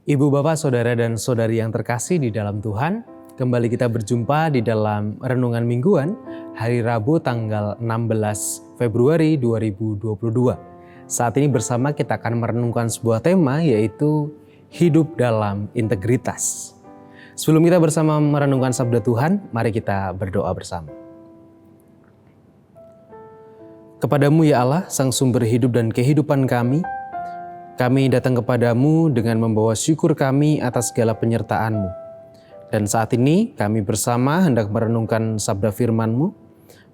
Ibu, Bapak, Saudara, dan Saudari yang terkasih di dalam Tuhan, kembali kita berjumpa di dalam Renungan Mingguan hari Rabu tanggal 16 Februari 2022. Saat ini bersama kita akan merenungkan sebuah tema, yaitu hidup dalam integritas. Sebelum kita bersama merenungkan sabda Tuhan, mari kita berdoa bersama. Kepadamu ya Allah, Sang Sumber hidup dan kehidupan kami datang kepadamu dengan membawa syukur kami atas segala penyertaan-Mu. Dan saat ini kami bersama hendak merenungkan sabda firman-Mu.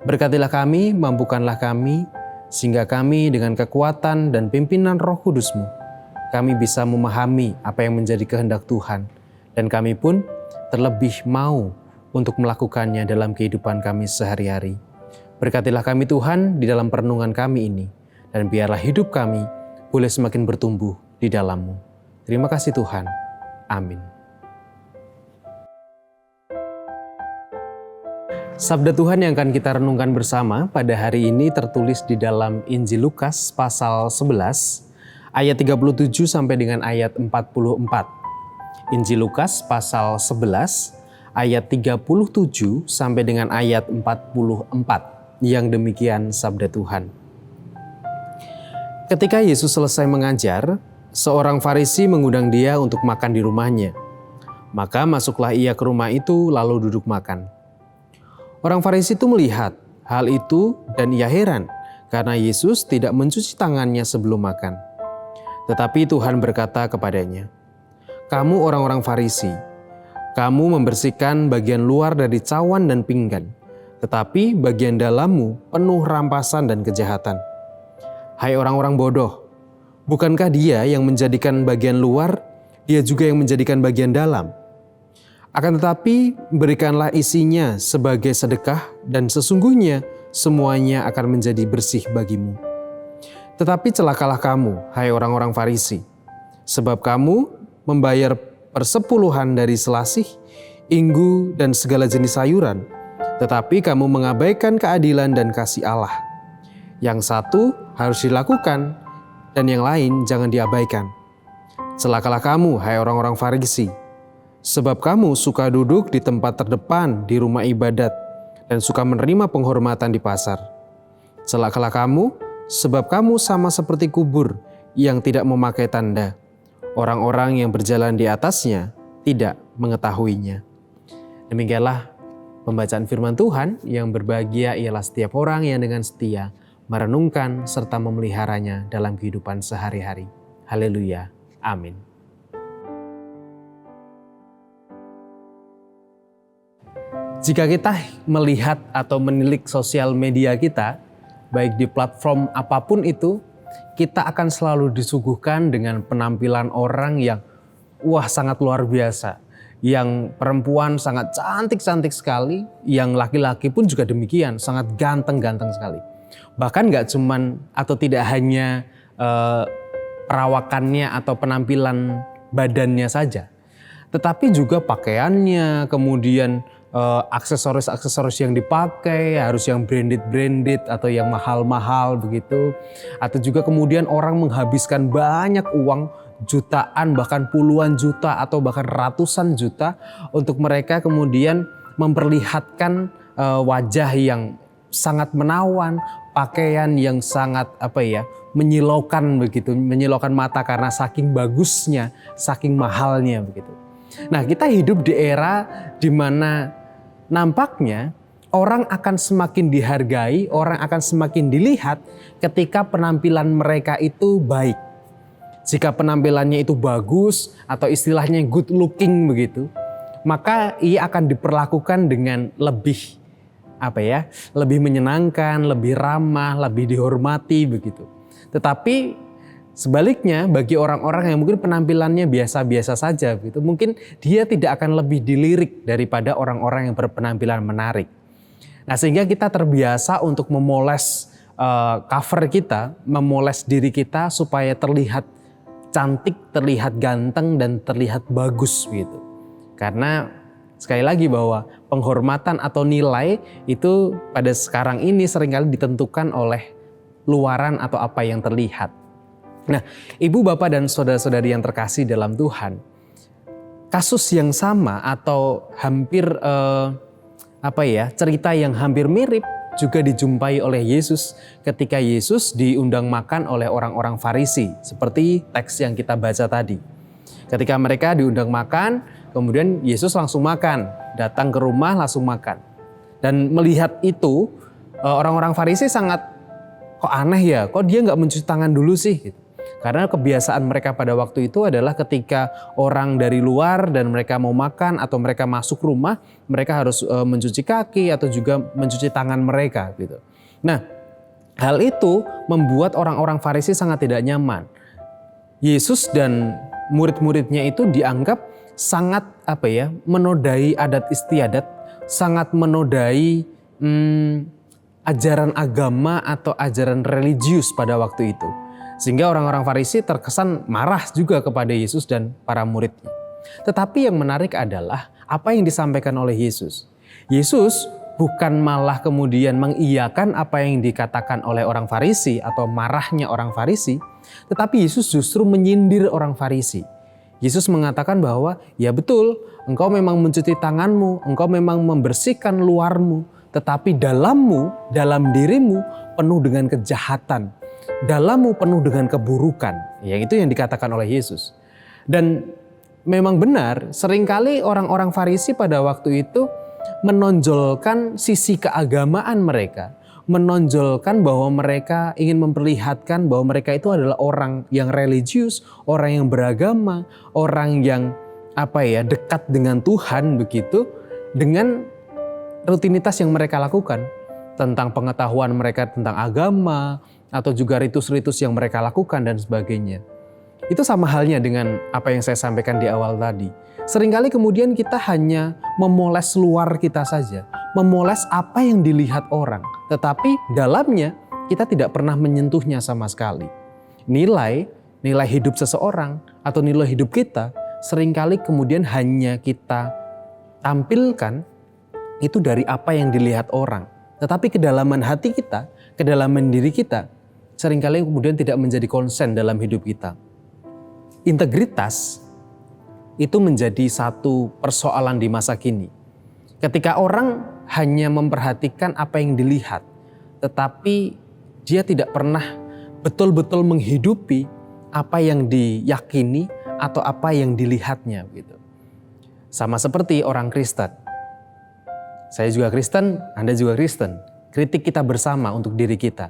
Berkatilah kami, mampukanlah kami, sehingga kami dengan kekuatan dan pimpinan Roh Kudus-Mu, kami bisa memahami apa yang menjadi kehendak Tuhan. Dan kami pun terlebih mau untuk melakukannya dalam kehidupan kami sehari-hari. Berkatilah kami Tuhan di dalam perenungan kami ini. Dan biarlah hidup kami boleh semakin bertumbuh di dalam-Mu. Terima kasih Tuhan. Amin. Sabda Tuhan yang akan kita renungkan bersama pada hari ini tertulis di dalam Injil Lukas pasal 11 ayat 37 sampai dengan ayat 44. Injil Lukas pasal 11 ayat 37 sampai dengan ayat 44. Yang demikian sabda Tuhan. Ketika Yesus selesai mengajar, seorang Farisi mengundang dia untuk makan di rumahnya. Maka masuklah ia ke rumah itu lalu duduk makan. Orang Farisi itu melihat hal itu dan ia heran karena Yesus tidak mencuci tangannya sebelum makan. Tetapi Tuhan berkata kepadanya, "Kamu orang-orang Farisi, kamu membersihkan bagian luar dari cawan dan pinggan, tetapi bagian dalammu penuh rampasan dan kejahatan. Hai orang-orang bodoh, bukankah dia yang menjadikan bagian luar, dia juga yang menjadikan bagian dalam? Akan tetapi berikanlah isinya sebagai sedekah dan sesungguhnya semuanya akan menjadi bersih bagimu. Tetapi celakalah kamu, hai orang-orang Farisi, sebab kamu membayar persepuluhan dari selasih, inggu, dan segala jenis sayuran, tetapi kamu mengabaikan keadilan dan kasih Allah. Yang satu harus dilakukan dan yang lain jangan diabaikan. Celakalah kamu, hai orang-orang Farisi, sebab kamu suka duduk di tempat terdepan di rumah ibadat dan suka menerima penghormatan di pasar. Celakalah kamu, sebab kamu sama seperti kubur yang tidak memakai tanda. Orang-orang yang berjalan di atasnya tidak mengetahuinya." Demikianlah pembacaan firman Tuhan. Yang berbahagia ialah setiap orang yang dengan setia merenungkan serta memeliharanya dalam kehidupan sehari-hari. Haleluya. Amin. Jika kita melihat atau menilik sosial media kita, baik di platform apapun itu, kita akan selalu disuguhkan dengan penampilan orang yang sangat luar biasa. Yang perempuan sangat cantik-cantik sekali, yang laki-laki pun juga demikian, sangat ganteng-ganteng sekali. Bahkan gak cuman atau tidak hanya perawakannya atau penampilan badannya saja, tetapi juga pakaiannya, kemudian aksesoris-aksesoris yang dipakai harus yang branded atau yang mahal-mahal begitu. Atau juga kemudian orang menghabiskan banyak uang, jutaan, bahkan puluhan juta atau bahkan ratusan juta untuk mereka kemudian memperlihatkan wajah yang sangat menawan, pakaian yang sangat menyilaukan begitu, menyilaukan mata karena saking bagusnya, saking mahalnya begitu. Nah, kita hidup di era di mana nampaknya orang akan semakin dihargai, orang akan semakin dilihat ketika penampilan mereka itu baik. Jika penampilannya itu bagus atau istilahnya good looking begitu, maka ia akan diperlakukan dengan lebih lebih menyenangkan, lebih ramah, lebih dihormati begitu. Tetapi sebaliknya bagi orang-orang yang mungkin penampilannya biasa-biasa saja begitu, mungkin dia tidak akan lebih dilirik daripada orang-orang yang berpenampilan menarik. Nah, sehingga kita terbiasa untuk memoles cover kita, memoles diri kita supaya terlihat cantik, terlihat ganteng, dan terlihat bagus begitu. Karena sekali lagi bahwa penghormatan atau nilai itu pada sekarang ini seringkali ditentukan oleh luaran atau apa yang terlihat. Nah, Ibu, Bapak, dan saudara-saudari yang terkasih dalam Tuhan, kasus yang sama atau hampir cerita yang hampir mirip juga dijumpai oleh Yesus ketika Yesus diundang makan oleh orang-orang Farisi, seperti teks yang kita baca tadi. Ketika mereka diundang makan, kemudian Yesus langsung makan, datang ke rumah langsung makan. Dan melihat itu, orang-orang Farisi sangat, kok aneh ya, kok dia nggak mencuci tangan dulu sih? Karena kebiasaan mereka pada waktu itu adalah ketika orang dari luar dan mereka mau makan atau mereka masuk rumah, mereka harus mencuci kaki atau juga mencuci tangan mereka gitu. Nah, hal itu membuat orang-orang Farisi sangat tidak nyaman. Yesus dan murid-muridnya itu dianggap sangat menodai adat istiadat, sangat menodai ajaran agama atau ajaran religius pada waktu itu. Sehingga orang-orang Farisi terkesan marah juga kepada Yesus dan para muridnya. Tetapi yang menarik adalah apa yang disampaikan oleh Yesus. Yesus bukan malah kemudian mengiyakan apa yang dikatakan oleh orang Farisi atau marahnya orang Farisi, tetapi Yesus justru menyindir orang Farisi. Yesus mengatakan bahwa ya betul, engkau memang mencuci tanganmu, engkau memang membersihkan luarmu, tetapi dalammu, dalam dirimu penuh dengan kejahatan. Dalammu penuh dengan keburukan. Ya, itu yang dikatakan oleh Yesus. Dan memang benar, seringkali orang-orang Farisi pada waktu itu menonjolkan sisi keagamaan mereka, menonjolkan bahwa mereka ingin memperlihatkan bahwa mereka itu adalah orang yang religius, orang yang beragama, orang yang dekat dengan Tuhan begitu, dengan rutinitas yang mereka lakukan tentang pengetahuan mereka tentang agama atau juga ritus-ritus yang mereka lakukan dan sebagainya. Itu sama halnya dengan apa yang saya sampaikan di awal tadi. Seringkali kemudian kita hanya memoles luar kita saja, memoles apa yang dilihat orang, tetapi dalamnya kita tidak pernah menyentuhnya sama sekali. Nilai hidup seseorang atau nilai hidup kita seringkali kemudian hanya kita tampilkan itu dari apa yang dilihat orang. Tetapi kedalaman hati kita, kedalaman diri kita, seringkali kemudian tidak menjadi konsen dalam hidup kita. Integritas itu menjadi satu persoalan di masa kini. Ketika orang hanya memperhatikan apa yang dilihat, tetapi dia tidak pernah betul-betul menghidupi apa yang diyakini atau apa yang dilihatnya. Gitu. Sama seperti orang Kristen. Saya juga Kristen, Anda juga Kristen. Kritik kita bersama untuk diri kita.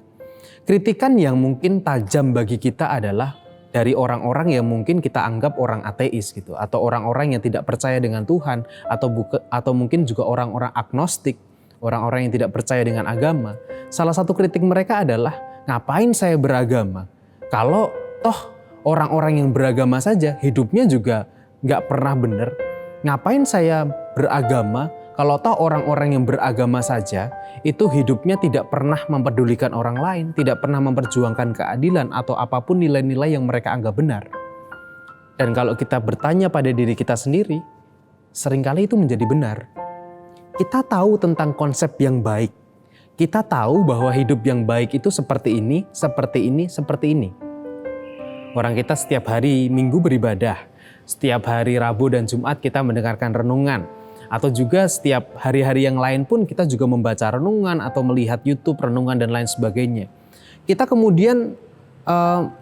Kritikan yang mungkin tajam bagi kita adalah dari orang-orang yang mungkin kita anggap orang ateis gitu, atau orang-orang yang tidak percaya dengan Tuhan, atau mungkin juga orang-orang agnostik, orang-orang yang tidak percaya dengan agama. Salah satu kritik mereka adalah, ngapain saya beragama? Kalau toh orang-orang yang beragama saja hidupnya juga nggak pernah benar. Ngapain saya beragama? Kalau toh orang-orang yang beragama saja itu hidupnya tidak pernah mempedulikan orang lain, tidak pernah memperjuangkan keadilan atau apapun nilai-nilai yang mereka anggap benar. Dan kalau kita bertanya pada diri kita sendiri, seringkali itu menjadi benar. Kita tahu tentang konsep yang baik. Kita tahu bahwa hidup yang baik itu seperti ini, seperti ini, seperti ini. Orang kita setiap hari Minggu beribadah, setiap hari Rabu dan Jumat kita mendengarkan renungan. Atau juga setiap hari-hari yang lain pun kita juga membaca renungan atau melihat YouTube renungan dan lain sebagainya. Kita kemudian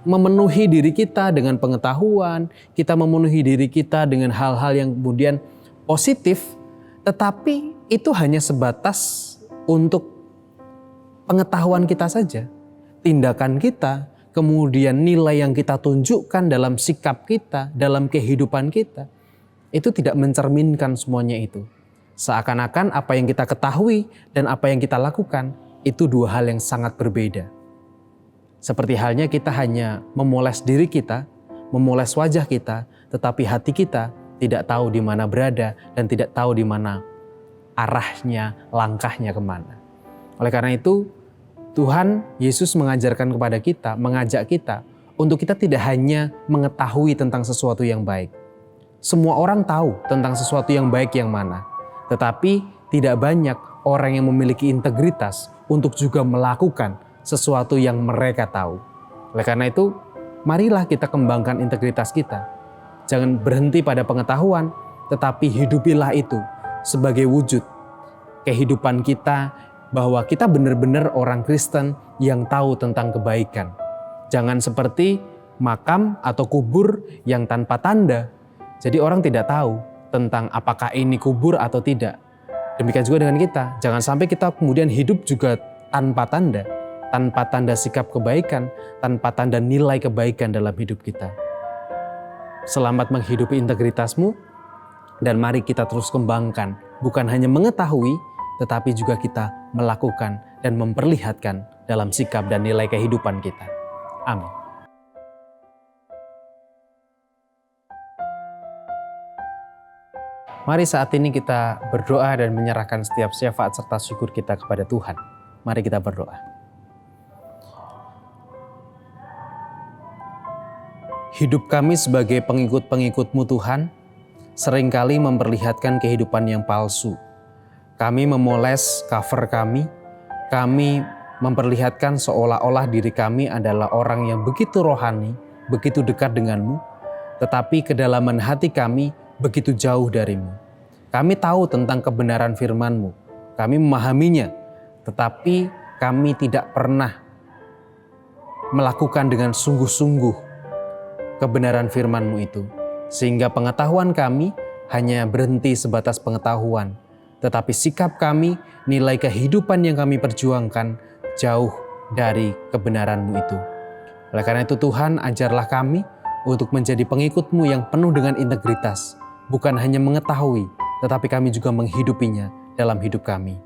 memenuhi diri kita dengan pengetahuan, kita memenuhi diri kita dengan hal-hal yang kemudian positif, tetapi itu hanya sebatas untuk pengetahuan kita saja. Tindakan kita, kemudian nilai yang kita tunjukkan dalam sikap kita, dalam kehidupan kita, itu tidak mencerminkan semuanya itu. Seakan-akan apa yang kita ketahui dan apa yang kita lakukan itu dua hal yang sangat berbeda. Seperti halnya kita hanya memoles diri kita, memoles wajah kita, tetapi hati kita tidak tahu di mana berada dan tidak tahu di mana arahnya, langkahnya kemana. Oleh karena itu, Tuhan Yesus mengajarkan kepada kita, mengajak kita untuk kita tidak hanya mengetahui tentang sesuatu yang baik. Semua orang tahu tentang sesuatu yang baik yang mana. Tetapi tidak banyak orang yang memiliki integritas untuk juga melakukan sesuatu yang mereka tahu. Oleh karena itu, marilah kita kembangkan integritas kita. Jangan berhenti pada pengetahuan, tetapi hidupilah itu sebagai wujud kehidupan kita, bahwa kita benar-benar orang Kristen yang tahu tentang kebaikan. Jangan seperti makam atau kubur yang tanpa tanda. Jadi orang tidak tahu tentang apakah ini kubur atau tidak. Demikian juga dengan kita. Jangan sampai kita kemudian hidup juga tanpa tanda sikap kebaikan, tanpa tanda nilai kebaikan dalam hidup kita. Selamat menghidupi integritasmu, dan mari kita terus kembangkan. Bukan hanya mengetahui, tetapi juga kita melakukan dan memperlihatkan dalam sikap dan nilai kehidupan kita. Amin. Mari saat ini kita berdoa dan menyerahkan setiap syafaat serta syukur kita kepada Tuhan. Mari kita berdoa. Hidup kami sebagai pengikut-pengikut-Mu Tuhan, seringkali memperlihatkan kehidupan yang palsu. Kami memoles cover kami memperlihatkan seolah-olah diri kami adalah orang yang begitu rohani, begitu dekat denganmu, tetapi kedalaman hati kami begitu jauh darimu. Kami tahu tentang kebenaran firman-Mu, kami memahaminya, tetapi kami tidak pernah melakukan dengan sungguh-sungguh kebenaran firman-Mu itu. Sehingga pengetahuan kami hanya berhenti sebatas pengetahuan, tetapi sikap kami, nilai kehidupan yang kami perjuangkan jauh dari kebenaran-Mu itu. Oleh karena itu Tuhan, ajarlah kami untuk menjadi pengikut-Mu yang penuh dengan integritas, bukan hanya mengetahui, tetapi kami juga menghidupinya dalam hidup kami.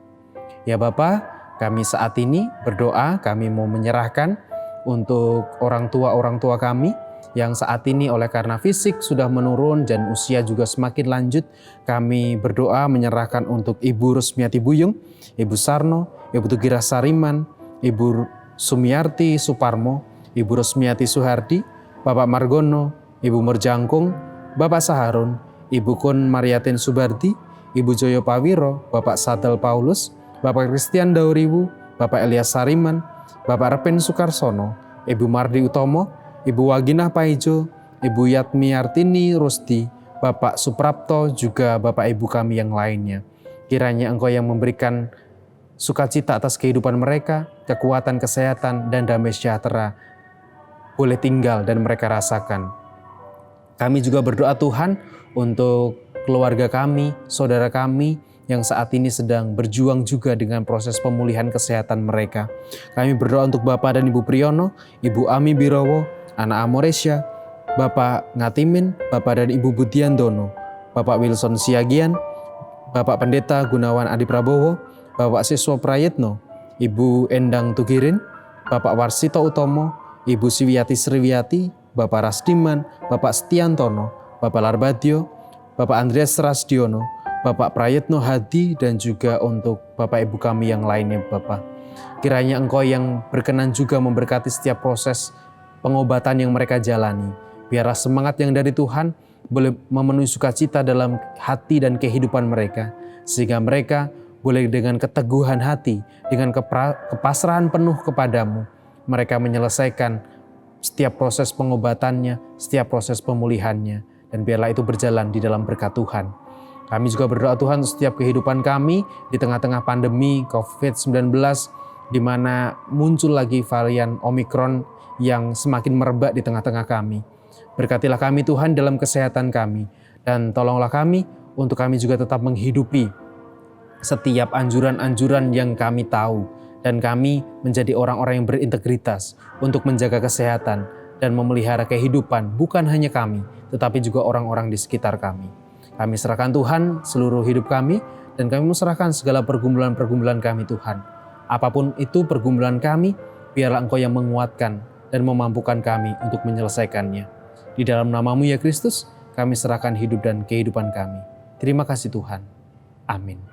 Ya Bapa, kami saat ini berdoa, kami mau menyerahkan untuk orang tua kami yang saat ini oleh karena fisik sudah menurun dan usia juga semakin lanjut. Kami berdoa menyerahkan untuk Ibu Rusmiati Buyung, Ibu Sarno, Ibu Tugira Sariman, Ibu Sumiarti Suparmo, Ibu Rusmiati Suhardi, Bapak Margono, Ibu Murjangkung, Bapak Saharun, Ibu Kun Mariatin Subardi, Ibu Joyo Pawiro, Bapak Sadel Paulus, Bapak Christian Dauriwu, Bapak Elias Sariman, Bapak Repen Sukarsono, Ibu Mardi Utomo, Ibu Waginah Paijo, Ibu Yatmi Artini Rusdi, Bapak Suprapto, juga Bapak Ibu kami yang lainnya. Kiranya Engkau yang memberikan sukacita atas kehidupan mereka, kekuatan, kesehatan, dan damai sejahtera boleh tinggal dan mereka rasakan. Kami juga berdoa Tuhan untuk keluarga kami, saudara kami yang saat ini sedang berjuang juga dengan proses pemulihan kesehatan mereka. Kami berdoa untuk Bapak dan Ibu Priyono, Ibu Ami Birowo, Ana Amoresya, Bapak Ngatimin, Bapak dan Ibu Budiandono, Bapak Wilson Siagian, Bapak Pendeta Gunawan Adi Prabowo, Bapak Siswa Prayitno, Ibu Endang Tugirin, Bapak Warsito Utomo, Ibu Siwiati Sriwiati, Bapak Rasdiman, Bapak Setiantono, Bapak Larbadio, Bapak Andreas Rasdiono, Bapak Prayitno Hadi, dan juga untuk Bapak Ibu kami yang lainnya Bapak. Kiranya Engkau yang berkenan juga memberkati setiap proses pengobatan yang mereka jalani. Biarlah semangat yang dari Tuhan boleh memenuhi sukacita dalam hati dan kehidupan mereka, sehingga mereka boleh dengan keteguhan hati, dengan kepasrahan penuh kepadamu, mereka menyelesaikan setiap proses pengobatannya, setiap proses pemulihannya, dan biarlah itu berjalan di dalam berkat Tuhan. Kami juga berdoa Tuhan setiap kehidupan kami di tengah-tengah pandemi COVID-19, di mana muncul lagi varian Omikron yang semakin merebak di tengah-tengah kami. Berkatilah kami Tuhan dalam kesehatan kami, dan tolonglah kami untuk kami juga tetap menghidupi setiap anjuran-anjuran yang kami tahu, dan kami menjadi orang-orang yang berintegritas untuk menjaga kesehatan dan memelihara kehidupan bukan hanya kami, tetapi juga orang-orang di sekitar kami. Kami serahkan Tuhan seluruh hidup kami, dan kami serahkan segala pergumulan-pergumulan kami Tuhan. Apapun itu pergumulan kami, biarlah Engkau yang menguatkan dan memampukan kami untuk menyelesaikannya. Di dalam nama-Mu ya Kristus, kami serahkan hidup dan kehidupan kami. Terima kasih Tuhan. Amin.